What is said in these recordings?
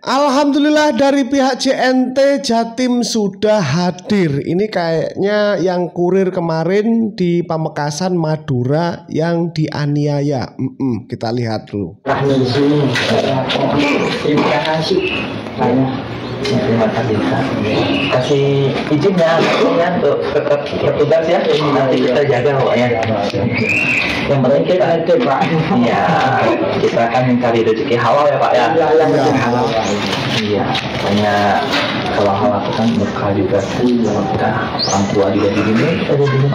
Alhamdulillah dari pihak JNT Jatim sudah hadir. Ini kayaknya yang kurir kemarin di Pamekasan Madura yang dianiaya. Kita lihat dulu. Terima kasih banyak. Terima kasih. Kasih izinnya untuk tetap bertugas ya. Nanti kita jaga pokoknya. Yang penting kita itu Pak. Iya, kita akan mencari rezeki halal ya Pak ya. Halal. Iya, banyak kalau halal itu kan berkah juga. Kalau kita orang tua juga di sini, kita di sini.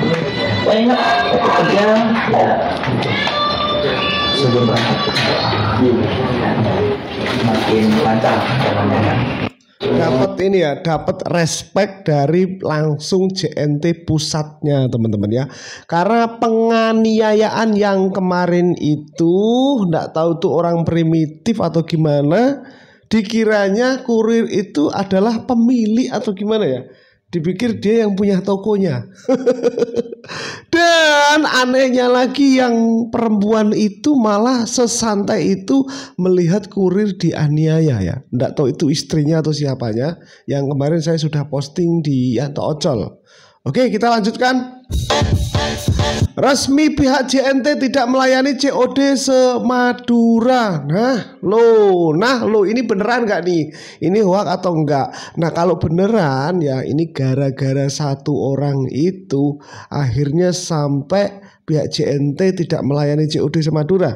Banyak kerja ya. Sebelum berangkat makin lancar jalannya. Dapat ini ya, dapat respect dari langsung JNT pusatnya teman-teman ya. Karena penganiayaan yang kemarin itu nggak tahu tuh orang primitif atau gimana, dikiranya kurir itu adalah pemilik atau gimana ya. Dipikir dia yang punya tokonya. Dan anehnya lagi yang perempuan itu malah sesantai itu melihat kurir dianiaya ya. Nggak tahu itu istrinya atau siapanya. Yang kemarin saya sudah posting di Yanto Ocol. Oke, kita lanjutkan. Resmi pihak JNT tidak melayani COD se-Madura. Nah lo ini beneran nggak nih? Ini hoax atau enggak? Nah kalau beneran ya ini gara-gara satu orang itu akhirnya sampai pihak JNT tidak melayani COD se-Madura.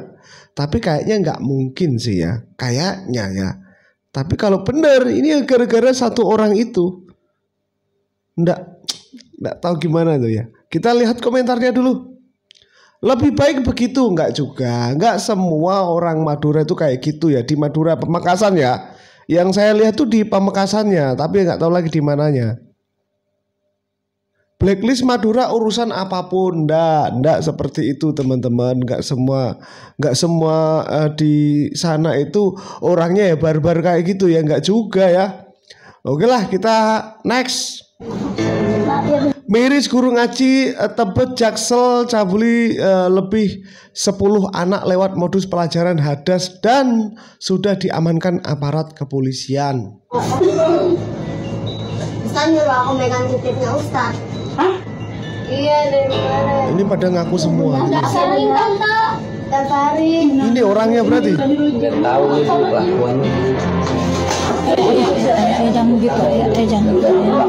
Tapi kayaknya nggak mungkin sih ya, kayaknya ya. Tapi kalau bener ini gara-gara satu orang itu, nggak tahu gimana tuh ya. Kita lihat komentarnya dulu. Lebih baik begitu, enggak juga. Enggak semua orang Madura itu kayak gitu ya. Di Madura Pamekasan ya. Yang saya lihat tuh di Pamekasannya, tapi enggak tahu lagi di mananya. Blacklist Madura urusan apapun, enggak seperti itu teman-teman. Enggak semua di sana itu orangnya ya barbar kayak gitu ya, enggak juga ya. Oke lah, kita next. Miris guru ngaji Tebet Jaksel cabuli lebih 10 anak lewat modus pelajaran hadas dan sudah diamankan aparat kepolisian. Ustaz nyuruh aku megang titipnya Ustaz. Hah? Iya dari mana? Ini pada ngaku semua. Dafarin. Ini orangnya berarti. Nggak tahu itu kelakuannya. Jangan gitu ya, jangan gitu ya.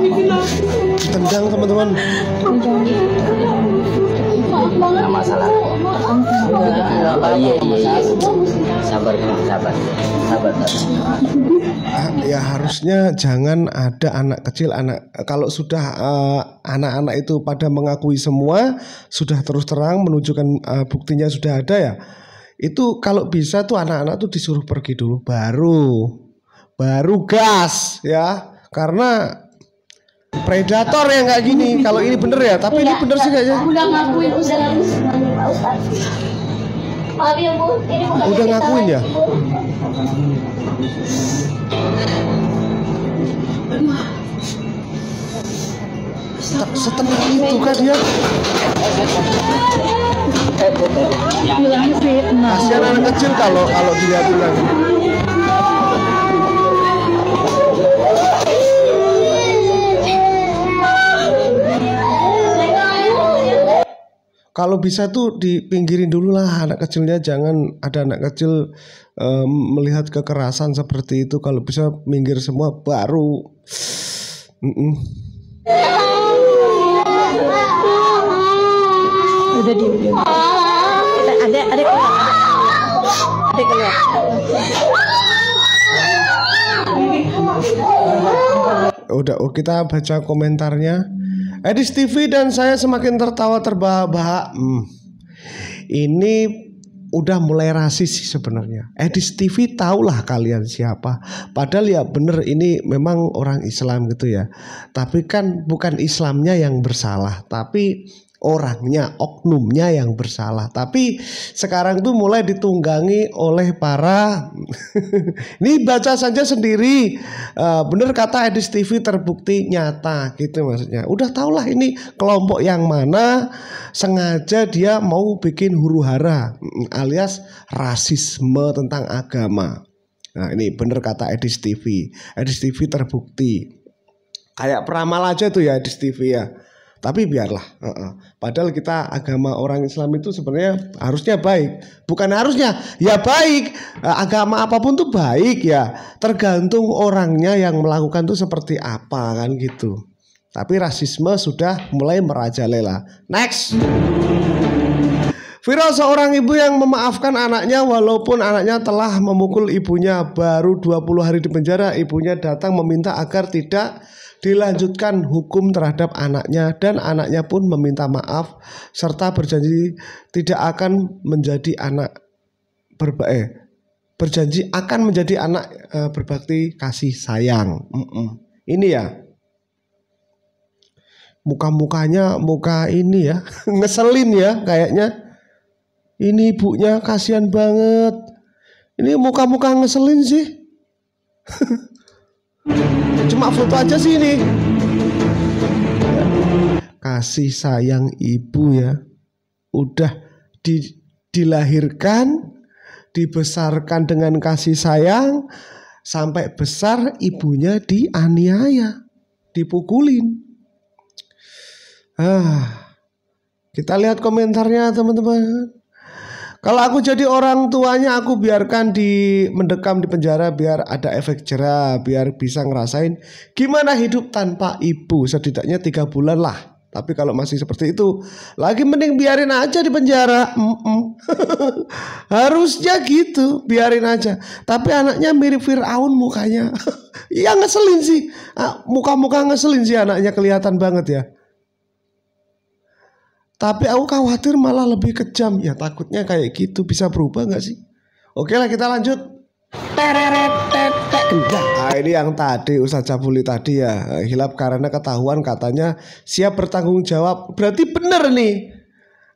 Tendang teman-teman. Nggak masalah. Iya. Sabar. Ya harusnya jangan ada anak kecil kalau sudah anak-anak itu pada mengakui semua, sudah terus terang menunjukkan buktinya sudah ada ya. Itu kalau bisa tuh anak-anak tuh disuruh pergi dulu baru gas ya, karena predator yang kayak gini. Kalau ini bener ya, tapi ini bener sih kayaknya. Udah ngakuin Ustaz. Maaf ya Bu, ini bukan udah ngakuin ya. Setenang itu kan dia. Kasihan anak kecil kalau dilihat lagi. Kalau bisa tuh dipinggirin dulu lah anak kecilnya, jangan ada anak kecil melihat kekerasan seperti itu. Kalau bisa minggir semua baru. Udah di video. Ada keluar. Udah, kita baca komentarnya. Edis TV dan saya semakin tertawa terbahak-bahak. Ini udah mulai rasis sih sebenarnya. Edis TV tahulah kalian siapa. Padahal ya bener ini memang orang Islam gitu ya. Tapi kan bukan Islamnya yang bersalah, tapi orangnya, oknumnya yang bersalah. Tapi sekarang tuh mulai ditunggangi oleh para ini baca saja sendiri. Bener kata Edis TV, terbukti nyata gitu maksudnya. Udah tahulah ini kelompok yang mana sengaja dia mau bikin huru hara alias rasisme tentang agama. Nah ini bener kata Edis TV. Edis TV terbukti. Kayak peramal aja tuh ya Edis TV ya. Tapi biarlah. Padahal kita agama orang Islam itu sebenarnya harusnya baik. Bukan harusnya, ya baik. Agama apapun tuh baik ya. Tergantung orangnya yang melakukan tuh seperti apa kan gitu. Tapi rasisme sudah mulai merajalela. Next. Viral seorang ibu yang memaafkan anaknya walaupun anaknya telah memukul ibunya. Baru 20 hari di penjara, ibunya datang meminta agar tidak dilanjutkan hukum terhadap anaknya dan anaknya pun meminta maaf serta berjanji tidak akan menjadi berjanji akan menjadi anak berbakti kasih sayang. Ini ya. Muka-mukanya muka ini ya, ngeselin ya kayaknya. Ini ibunya kasihan banget. Ini muka-muka ngeselin sih. Cuma foto aja sih ini. Kasih sayang ibu ya. Udah dilahirkan, dibesarkan dengan kasih sayang, sampai besar ibunya dianiaya, dipukulin. Kita lihat komentarnya teman-teman. Kalau aku jadi orang tuanya, aku biarkan mendekam di penjara biar ada efek jera, biar bisa ngerasain gimana hidup tanpa ibu setidaknya 3 bulan lah. Tapi kalau masih seperti itu, lagi mending biarin aja di penjara. Harusnya gitu, biarin aja. Tapi anaknya mirip Fir'aun mukanya. Ya ngeselin sih, muka-muka ngeselin sih anaknya, kelihatan banget ya. Tapi aku khawatir malah lebih kejam. Ya takutnya kayak gitu bisa berubah gak sih? Oke lah kita lanjut. Nah ini yang tadi Ustaz Jabuli tadi ya. Hilaf karena ketahuan katanya siap bertanggung jawab. Berarti bener nih.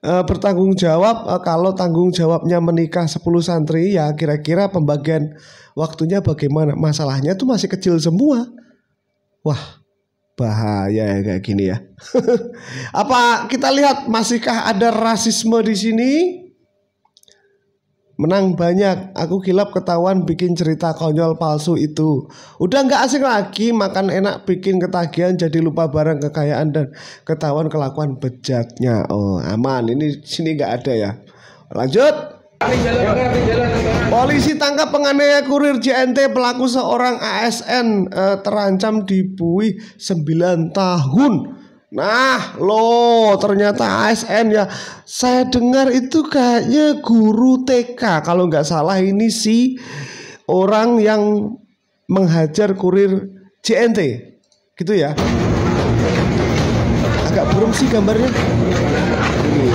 Bertanggung jawab. Kalau tanggung jawabnya menikah 10 santri, ya kira-kira pembagian waktunya bagaimana? Masalahnya tuh masih kecil semua. Wah, bahaya ya kayak gini ya. Apa kita lihat masihkah ada rasisme di sini? Menang banyak. Aku kilap ketahuan bikin cerita konyol palsu itu. Udah nggak asing lagi, makan enak bikin ketagihan jadi lupa barang kekayaan dan ketahuan kelakuan bejatnya. Oh aman, ini sini nggak ada ya. Lanjut. Polisi tangkap penganiaya kurir JNT, pelaku seorang ASN terancam dibuih 9 tahun. Nah loh, ternyata ASN ya. Saya dengar itu kayaknya guru TK kalau nggak salah. Ini si orang yang menghajar kurir JNT gitu ya. Agak burung sih gambarnya.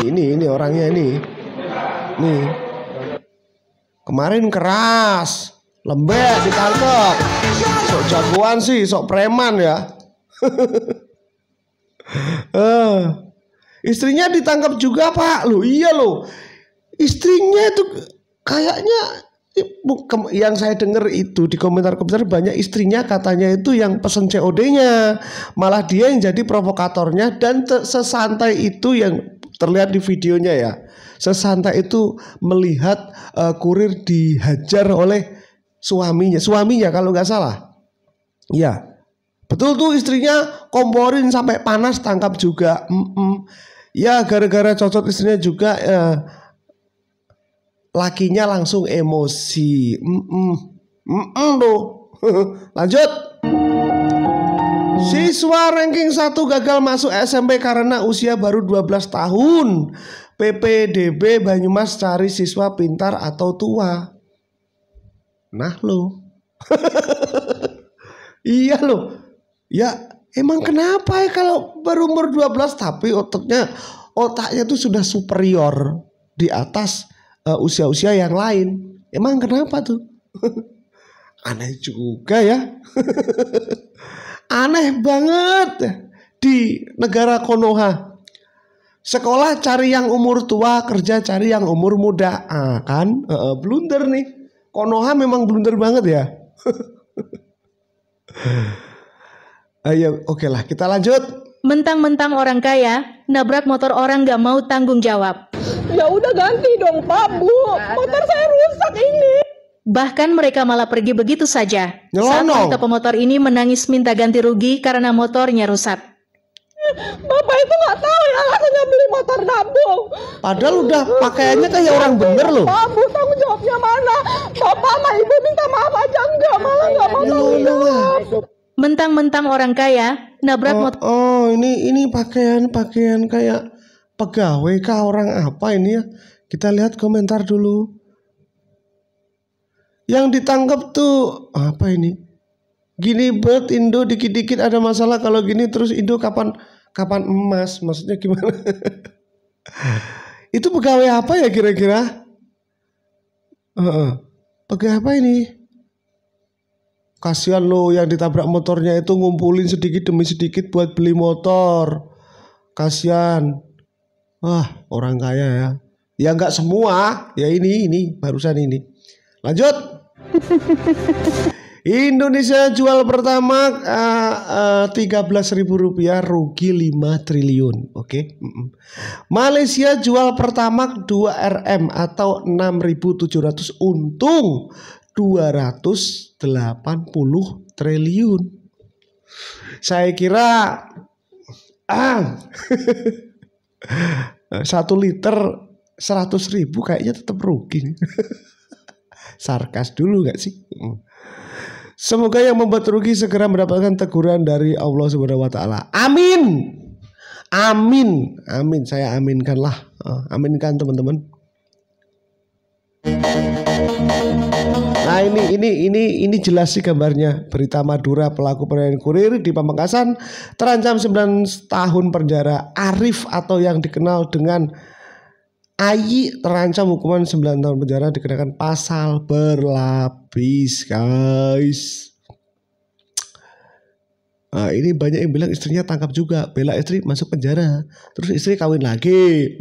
Ini orangnya ini. Nih. Kemarin keras, lembek ditangkap. Sok jagoan sih, sok preman ya. Istrinya ditangkap juga Pak. Loh iya loh. Istrinya itu kayaknya yang saya dengar itu di komentar-komentar banyak istrinya katanya itu yang pesen COD-nya. Malah dia yang jadi provokatornya dan sesantai itu yang terlihat di videonya ya. Sesantai itu melihat kurir dihajar oleh suaminya kalau nggak salah. Ya, betul tuh istrinya komporin sampai panas, tangkap juga. Ya gara-gara cocok istrinya juga lakinya langsung emosi. Loh. Lanjut. Siswa ranking 1 gagal masuk SMP karena usia baru 12 tahun. PPDB Banyumas cari siswa pintar atau tua. Nah lo. Iya lo. Ya emang kenapa ya kalau baru umur 12 tapi otaknya tuh sudah superior di atas usia-usia yang lain. Emang kenapa tuh? Aneh juga ya. Aneh banget di negara Konoha. Sekolah cari yang umur tua, kerja cari yang umur muda. Kan blunder nih. Konoha memang blunder banget ya. Ayo, oke lah kita lanjut. Mentang-mentang orang kaya, nabrak motor orang gak mau tanggung jawab. Ya udah ganti dong Pak, Bu. Motor saya rusak ini. Bahkan mereka malah pergi begitu saja. Saat Nyelonong. wanita pemotor ini menangis minta ganti rugi karena motornya rusak. Bapak itu nggak tahu ya, katanya beli motor nabung. Padahal udah pakaiannya kayak orang bener loh. Bu, tanggung jawabnya mana? Bapak sama ibu minta maaf aja enggak, malah nggak mau tanggung jawab. Mentang-mentang orang kaya, nabrak motor. Oh, ini pakaian kayak pegawai kah, orang apa ini ya? Kita lihat komentar dulu. Yang ditangkap tuh apa ini? Gini bet Indo dikit-dikit ada masalah, kalau gini terus Indo kapan emas? Maksudnya gimana? Itu pegawai apa ya kira-kira? Pegawai apa ini? Kasihan lo yang ditabrak motornya itu ngumpulin sedikit demi sedikit buat beli motor. Kasihan. Wah, orang kaya ya. Ya nggak semua, ya ini barusan ini. Lanjut. Indonesia jual pertama Rp13.000, rugi 5 triliun. Oke. Malaysia jual pertama 2 RM atau 6.700, untung 280 triliun. Saya kira 1 liter 100.000 kayaknya tetap rugi. Sarkas dulu gak sih? Semoga yang membuat rugi segera mendapatkan teguran dari Allah Subhanahu wa taala. Amin. Amin. Amin. Saya aminkanlah. Aminkan teman-teman. Nah, ini jelas sih gambarnya. Berita Madura, pelaku penganiayaan kurir di Pamekasan terancam 9 tahun penjara. Arif atau yang dikenal dengan Ayi terancam hukuman 9 tahun penjara dikenakan pasal berlapis, guys. Nah, ini banyak yang bilang istrinya tangkap juga, bela istri masuk penjara, terus istri kawin lagi.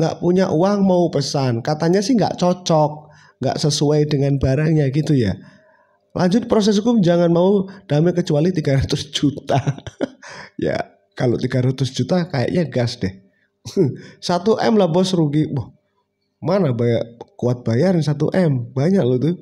Nggak punya uang mau pesan, katanya sih nggak cocok, nggak sesuai dengan barangnya gitu ya. Lanjut proses hukum, jangan mau damai kecuali 300 juta. Ya kalau 300 juta kayaknya gas deh. 1 M lah bos rugi. Wah, mana kuat bayarin 1 M, banyak loh tuh.